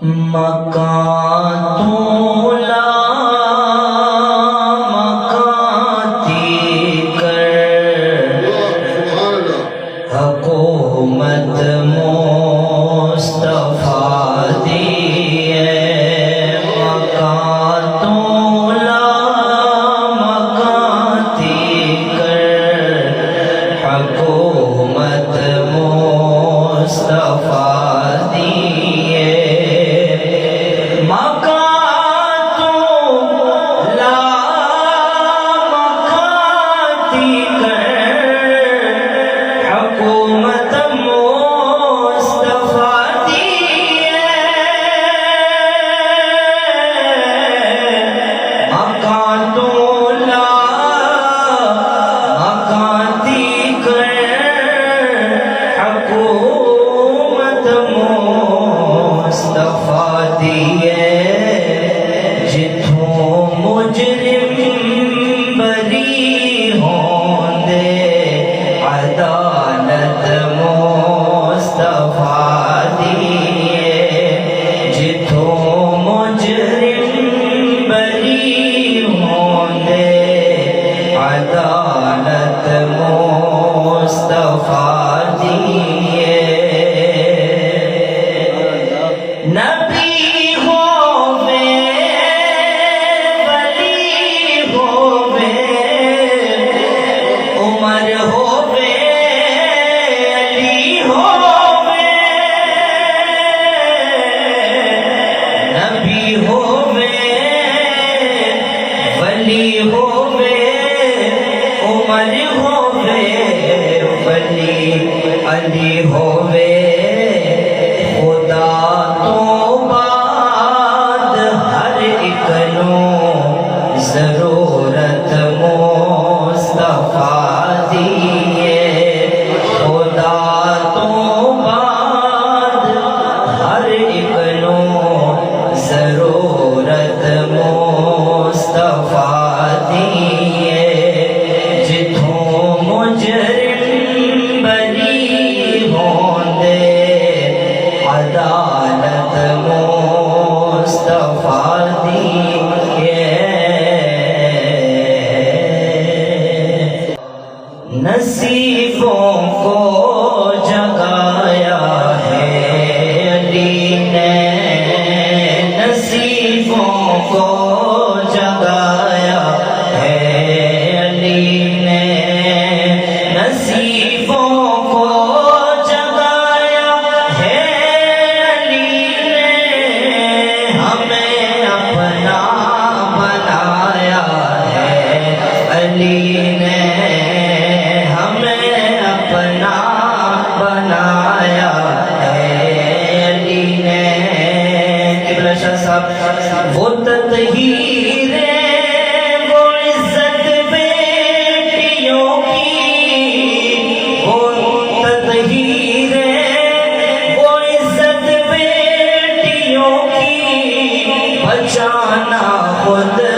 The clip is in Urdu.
مکان تولا مکاتی کر حکومت مصطفیٰ دی ہے مکان تولا مکاتی کر حکومت مصطفیٰ دی ہے علی ہووے خدا تو بعد ہر ایک نو ضرورت مصطفیٰ دی ہے خدا تو بعد ہر ایک نو ضرورت مصطفیٰ دی ہے جتھوں مجرم عدالت مصطفیٰ دی ہے نصیبوں کو جگایا ہے علی نے نصیبوں کو جگایا ہے علی نے نصیبوں کو وہ تطہیریں وہ عزت بیٹیوں کی وہ تطہیریں وہ عزت بیٹیوں کی بچانا خود